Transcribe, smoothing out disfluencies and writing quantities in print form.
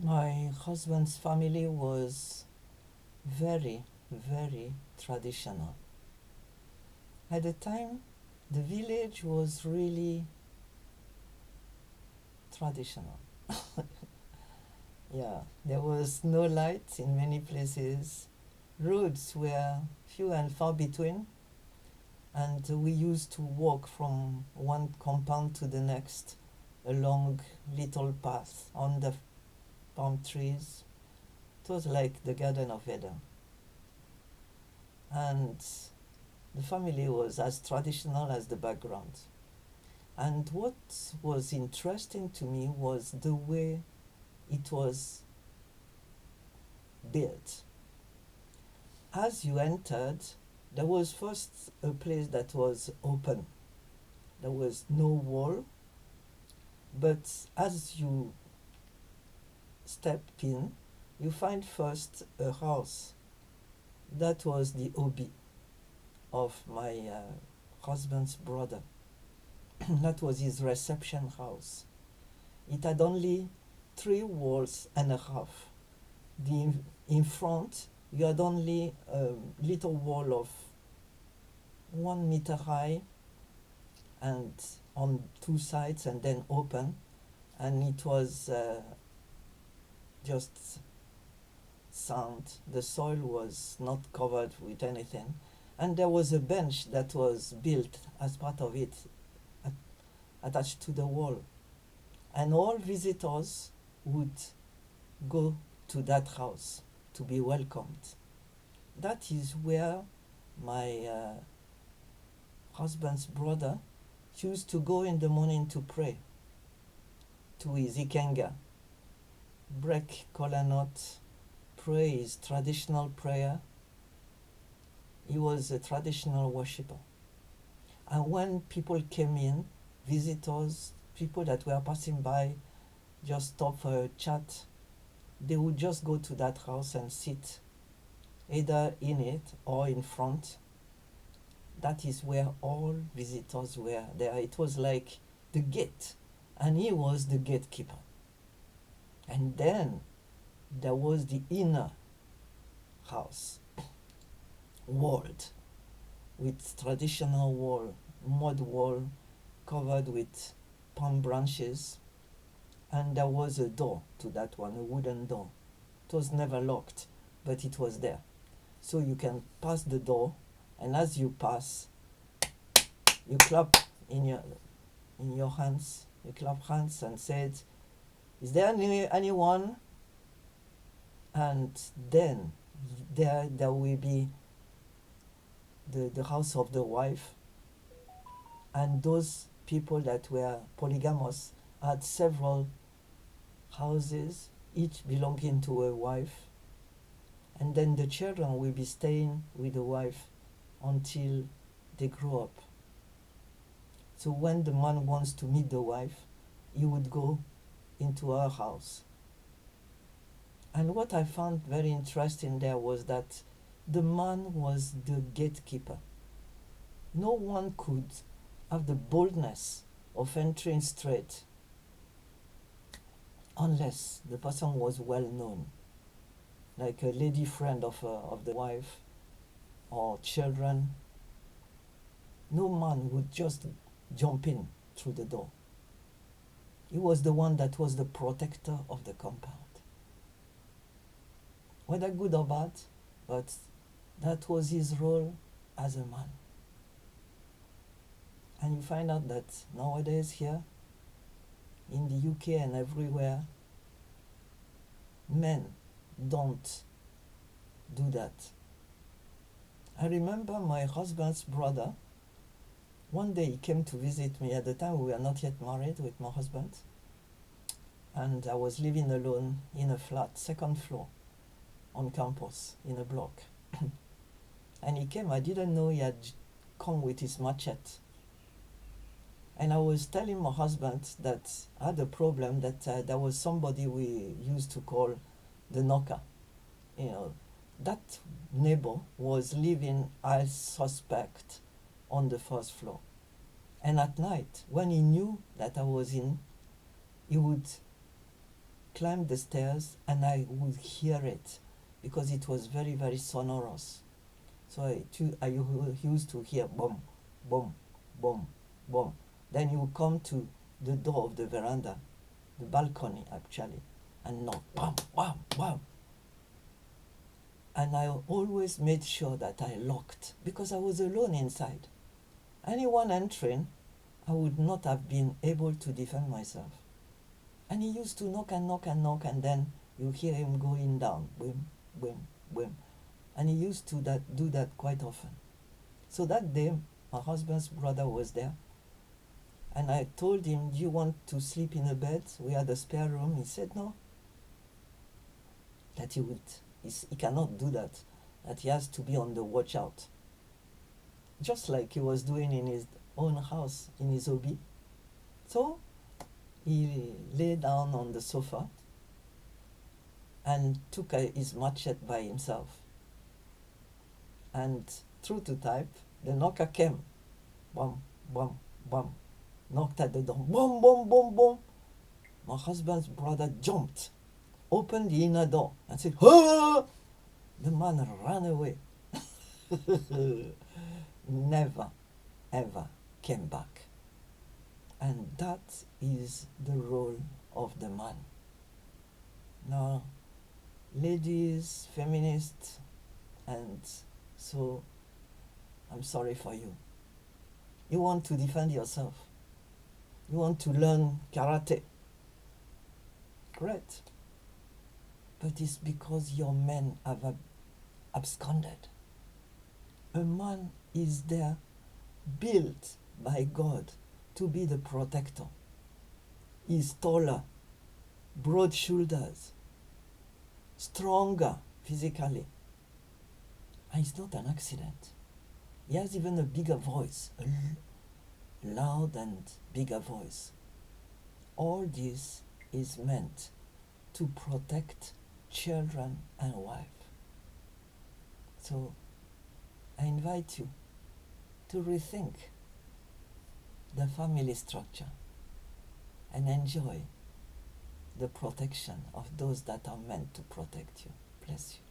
My husband's family was very, very traditional. At the time, the village was really traditional. Yeah, there was no light in many places. Roads were few and far between, and we used to walk from one compound to the next along little paths under palm trees. It was like the Garden of Eden. And the family was as traditional as the background. And what was interesting to me was the way it was built. As you entered, there was first a place that was open. There was no wall, but as you step in, you find first a house. That was the obi of my husband's brother. That was his reception house. It had only 3 walls and a half. In front, you had only a little wall of 1 meter high and on two sides and then open, and it was just sand. The soil was not covered with anything, and there was a bench that was built as part of it, attached to the wall, and all visitors would go to that house to be welcomed. That is where my husband's brother used to go in the morning to pray to his ikenga, break kola nut, pray his traditional prayer. He was a traditional worshipper. And when people came in, visitors, people that were passing by, just stop for a chat, they would just go to that house and sit either in it or in front. That is where all visitors were there. It was like the gate, and he was the gatekeeper. And then there was the inner house, walled, with traditional wall, mud wall covered with palm branches, and there was a door to that one, a wooden door. It was never locked, but it was there. So you can pass the door, and as you pass, you clap in your hands. You clap hands and said, "Is there anyone?" And then there will be the house of the wife, and those people that were polygamous had several houses, each belonging to a wife, and then the children will be staying with the wife until they grow up. So when the man wants to meet the wife, he would go into her house. And what I found very interesting there was that the man was the gatekeeper. No one could have the boldness of entering straight unless the person was well known, like a lady friend of the wife or children. No man would just jump in through the door. He was the one that was the protector of the compound. Whether good or bad, but that was his role as a man. And you find out that nowadays here in the UK and everywhere, men don't do that. I remember my husband's brother. One day he came to visit me. At the time we were not yet married with my husband, and I was living alone in a flat, second floor, on campus in a block. And he came. I didn't know he had come with his machete. And I was telling my husband that I had a problem, that there was somebody we used to call the knocker. That neighbor was living as suspect on the first floor. And at night, when he knew that I was in, he would climb the stairs and I would hear it because it was very, very sonorous. So I used to hear boom, boom, boom, boom. Then you would come to the door of the veranda, the balcony actually, and knock, bam, bam, bam. And I always made sure that I locked because I was alone inside. Anyone entering, I would not have been able to defend myself. And he used to knock and knock and knock, and then you hear him going down, boom, boom, boom. And he used to do that quite often. So that day, my husband's brother was there, and I told him, do you want to sleep in a bed? We had a spare room. He said no, that he cannot do that, that he has to be on the watch out. Just like he was doing in his own house, in his hobby. So he lay down on the sofa and took his machete by himself. And true to type, the knocker came. Bum, bum, bum. Knocked at the door. Boom, boom, boom, boom. My husband's brother jumped, opened the inner door, and said, "Ah!" The man ran away. Never, ever came back. And that is the role of the man. Now, ladies, feminists, and so I'm sorry for you. You want to defend yourself. You want to learn karate. Great. But it's because your men have absconded. A man is there, built by God to be the protector. He's taller, broad shoulders, stronger physically. And it's not an accident. He has even a bigger voice, a loud and bigger voice. All this is meant to protect children and wife. So I invite you to rethink the family structure and enjoy the protection of those that are meant to protect you. Bless you.